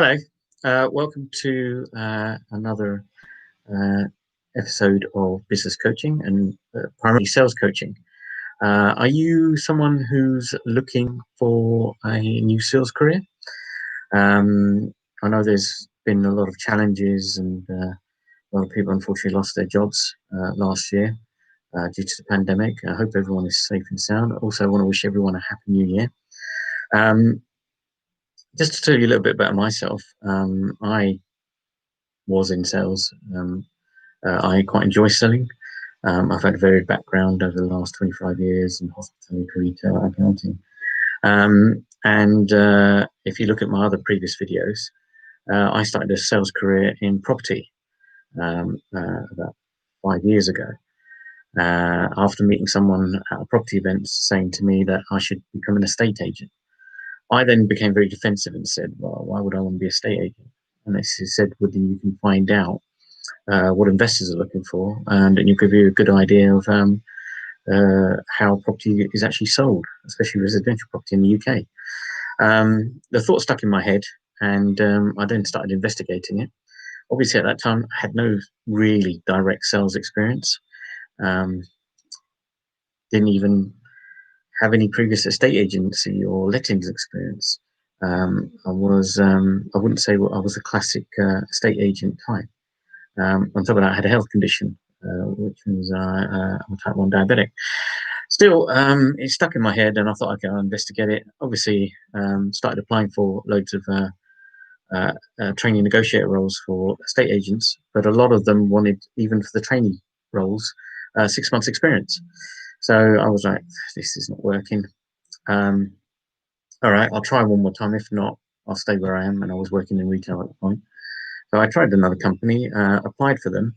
Hello, welcome to another uh, episode of business coaching and primarily sales coaching. Are you someone who's looking for a new sales career? I know there's been a lot of challenges and a lot of people unfortunately lost their jobs last year due to the pandemic. I hope everyone is safe and sound. Also, I want to wish everyone a happy new year. Um, just to tell you a little bit about myself, I was in sales. I quite enjoy selling. I've had a varied background over the last 25 years in hospitality, retail, accounting. And if you look at my other previous videos, I started a sales career in property about 5 years ago. After meeting someone at a property event saying to me that I should become an estate agent, I then became very defensive and said, "Well, why would I want to be a estate agent?" And they said, "Well, then you can find out what investors are looking for, and it will give you a good idea of how property is actually sold, especially residential property in the UK." The thought stuck in my head, and I then started investigating it. Obviously, at that time, I had no really direct sales experience. Um, didn't even have any previous estate agency or lettings experience. I wouldn't say I was a classic estate agent type. On top of that, I had a health condition, which was I'm type 1 diabetic. Still, it stuck in my head, and I thought, okay, I'll investigate it. Obviously, started applying for loads of training negotiator roles for estate agents, but a lot of them wanted, even for the trainee roles, 6 months experience. So I was like, this is not working. All right, I'll try one more time. If not, I'll stay where I am. And I was working in retail at the point. So I tried another company, applied for them,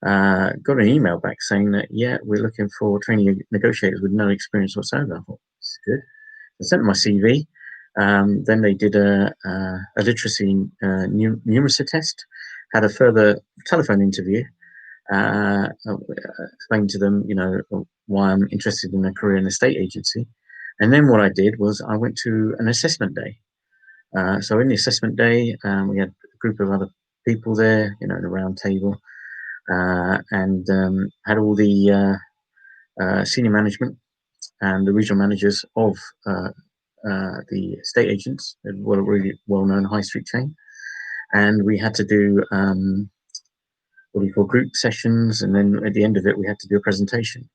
got an email back saying that, yeah, we're looking for training negotiators with no experience whatsoever. I thought, this is good. I sent my CV. Then they did a literacy numeracy test, had a further telephone interview, explained to them, why I'm interested in a career in a state agency. And then what I did was I went to an assessment day. So in the assessment day, we had a group of other people there, in a round table, and had all the senior management and the regional managers of the estate agents, a really well-known high street chain. And we had to do what do you call group sessions, and then at the end of it, we had to do a presentation.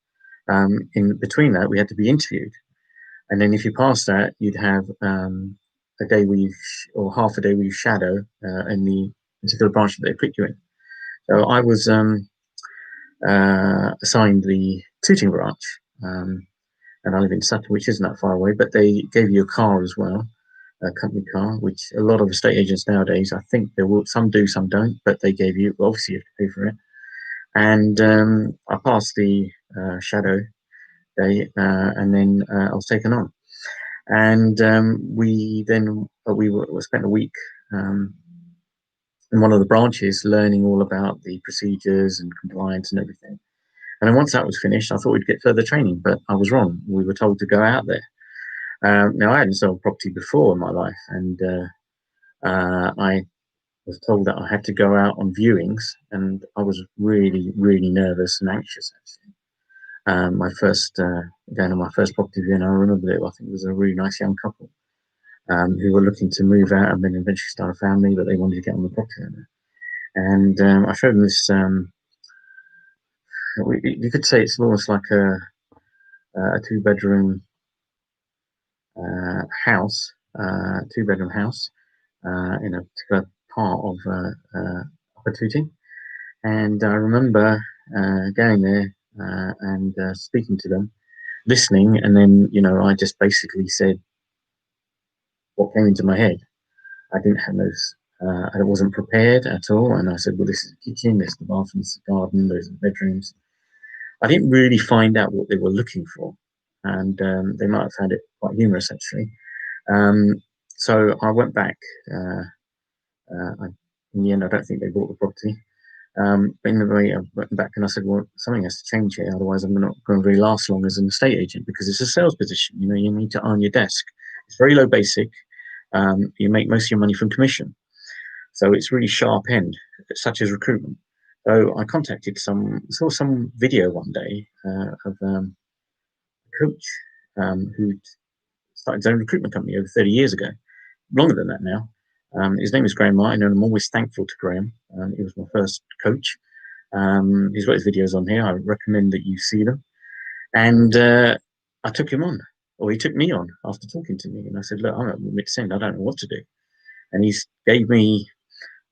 In between that, we had to be interviewed, and then if you pass that, you'd have a day or half a day where you shadow in the particular branch that they put you in. So I was assigned the Tooting branch, and I live in Sutton, which isn't that far away, but they gave you a car as well, a company car, which a lot of estate agents nowadays, I think they will, some do, some don't, but they gave you, obviously you have to pay for it. And I passed the shadow day, and then I was taken on. And we spent a week in one of the branches learning all about the procedures and compliance and everything. And then once that was finished, I thought we'd get further training, but I was wrong. We were told to go out there. Now, I hadn't sold property before in my life, and I was told that I had to go out on viewings, and I was really, really nervous and anxious, actually. My first going on my first property viewing, I remember I think it was a really nice young couple who were looking to move out and then eventually start a family, but they wanted to get on the property owner. And I showed them this. You could say it's almost like a two-bedroom house, two-bedroom house in a particular part of Upper Tooting. And I remember going there and speaking to them, listening, and then I just basically said what came into my head. I didn't have those. I wasn't prepared at all, and I said, "Well, this is the kitchen, this is the bathroom, this is the garden, those are the bedrooms." I didn't really find out what they were looking for, and they might have found it quite humorous, actually. So I went back. In the end, I don't think they bought the property. But in the way, I went back and I said, "Well, something has to change here. Otherwise, I'm not going to really last long as an estate agent because it's a sales position. You need to earn your desk. It's very low basic. You make most of your money from commission." So it's really sharp end, such as recruitment. So I saw some video one day of a coach who started his own recruitment company over 30 years ago, longer than that now. His name is Graham Martin, and I'm always thankful to Graham. He was my first coach. He's got his videos on here. I recommend that you see them. And I took him on, or he took me on after talking to me. And I said, look, I'm at mid-send. I don't know what to do. And he gave me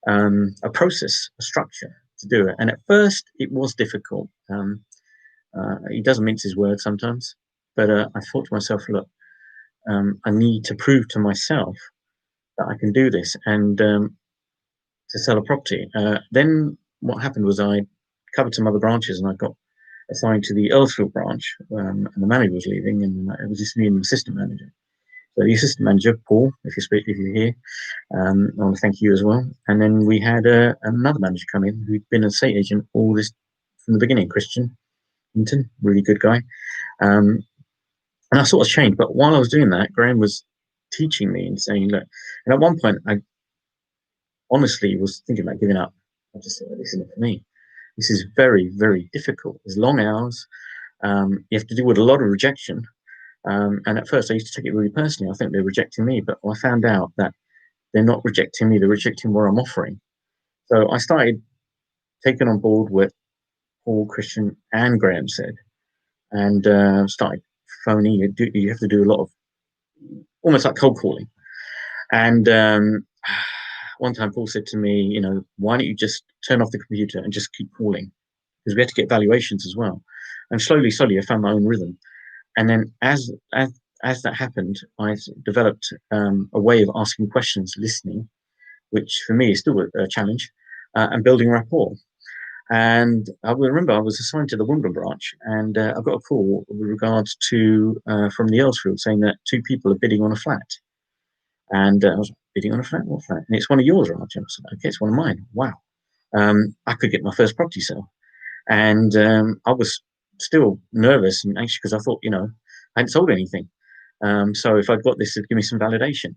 a process, a structure to do it. And at first, it was difficult. He doesn't mince his words sometimes. But I thought to myself, look, I need to prove to myself that I can do this and to sell a property. Then what happened was I covered some other branches and I got assigned to the Earlsfield branch, and the manager was leaving, and it was just me and the assistant manager. So the assistant manager, Paul, if you're here, I want to thank you as well. And then we had another manager come in who'd been an estate agent all this from the beginning, Christian Hinton, really good guy. And I sort of changed, but while I was doing that, Graham was teaching me and saying, look, and at one point I honestly was thinking about giving up. I just thought, this isn't for me. This is very, very difficult. There's long hours. You have to deal with a lot of rejection. And at first I used to take it really personally. I think they're rejecting me, but I found out that they're not rejecting me, they're rejecting what I'm offering. So I started taking on board what Paul, Christian, and Graham said, and started phoning. You have to do a lot of almost like cold calling. And one time Paul said to me, you know, why don't you just turn off the computer and just keep calling? Because we had to get valuations as well. And slowly, I found my own rhythm. And then as that happened, I developed a way of asking questions, listening, which for me is still a challenge, and building rapport. And I remember I was assigned to the Wimbledon branch, and I got a call with regards to from the Earlsfield saying that 2 people are bidding on a flat. And I was bidding on a flat, what flat? And it's one of yours, Raj. And I said, okay, it's one of mine. Wow. I could get my first property sale. And I was still nervous and anxious because I thought, you know, I hadn't sold anything. So if I'd got this, it'd give me some validation.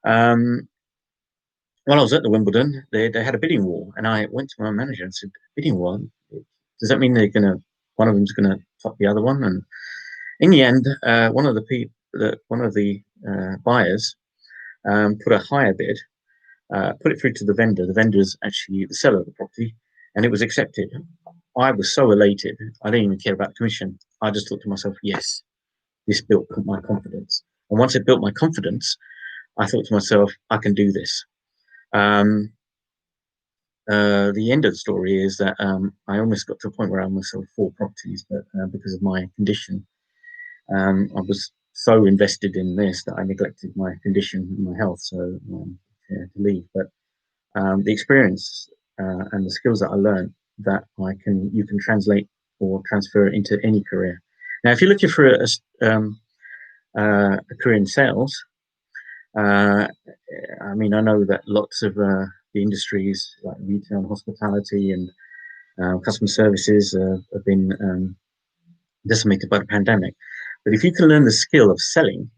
While I was at the Wimbledon, they had a bidding war, and I went to my manager and said, bidding war? Does that mean one of them's gonna top the other one? And in the end, one of the buyers put a higher bid, put it through to the vendor. The vendor is actually the seller of the property, and it was accepted. I was so elated. I didn't even care about the commission. I just thought to myself, yes, this built my confidence. And once it built my confidence, I thought to myself, I can do this. The end of the story is that I almost got to a point where I almost sold 4 properties, but because of my condition, I was so invested in this that I neglected my condition and my health, so to leave. But the experience and the skills that I learned that you can translate or transfer into any career. Now, if you're looking for a career in sales, I mean, I know that lots of the industries like retail and hospitality and customer services have been decimated by the pandemic. But if you can learn the skill of selling,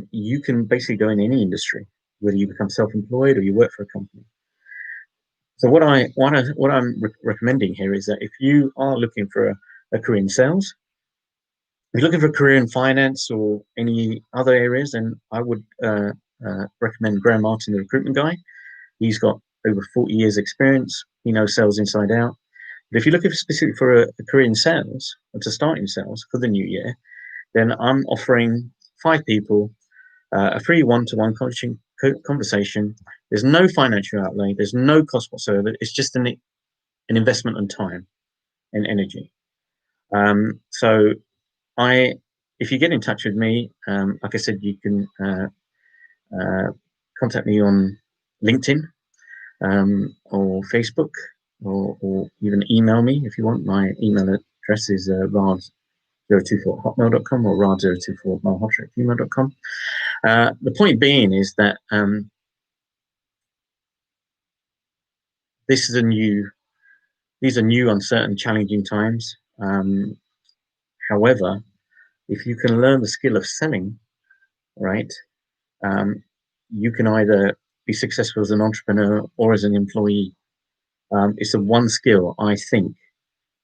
you can basically go in any industry, whether you become self-employed or you work for a company. So what I'm recommending here is that if you are looking for a career in sales, if you're looking for a career in finance or any other areas, then I would recommend Graham Martin, the recruitment guy. He's got over 40 years experience. He knows sales inside out. But if you're looking specifically for a career in sales or to start in sales for the new year, then I'm offering 5 people a free one-to-one coaching conversation. There's no financial outlay. There's no cost whatsoever. It's just an investment on time and energy. So if you get in touch with me, like I said, you can contact me on LinkedIn or Facebook, or even email me if you want. My email address is rad024@hotmail.com or rad024@gmail.com. The point being is that these are new, uncertain, challenging times. However, if you can learn the skill of selling, right, you can either be successful as an entrepreneur or as an employee. It's the one skill I think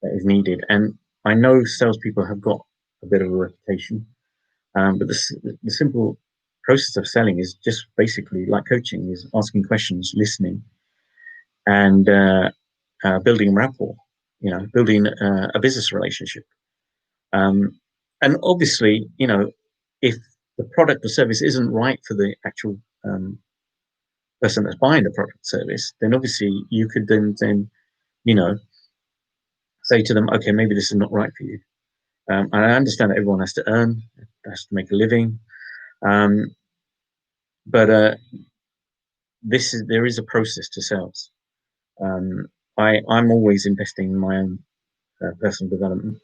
that is needed. And I know salespeople have got a bit of a reputation, but the simple process of selling is just basically like coaching, is asking questions, listening, and building rapport, building a business relationship. Um, and obviously, if the product or service isn't right for the actual person that's buying the product or service, then obviously you could then you know say to them, okay, maybe this is not right for you. And I understand that everyone has to earn, has to make a living, um, but there is a process to sales. Um, I'm always investing in my own personal development.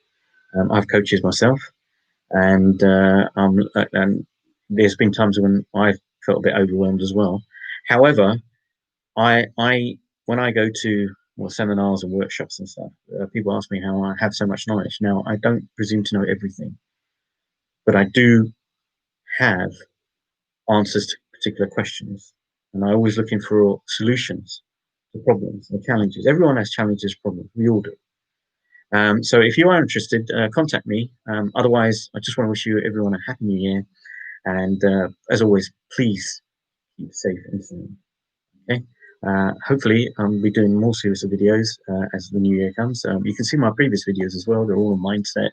I have coaches myself, and there's been times when I've felt a bit overwhelmed as well. However, I when I go to seminars and workshops and stuff, people ask me how I have so much knowledge. Now, I don't presume to know everything, but I do have answers to particular questions, and I always looking for solutions to problems and challenges. Everyone has challenges, problems. We all do. So if you are interested, contact me. Otherwise, I just want to wish you everyone a happy new year. And as always, please keep safe and sane. Okay. Hopefully, I'll be doing more series of videos as the new year comes. You can see my previous videos as well. They're all on mindset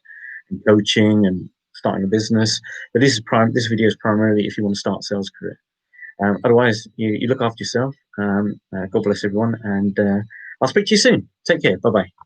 and coaching and starting a business. But this video is primarily if you want to start a sales career. Otherwise, you look after yourself. God bless everyone, and I'll speak to you soon. Take care. Bye bye.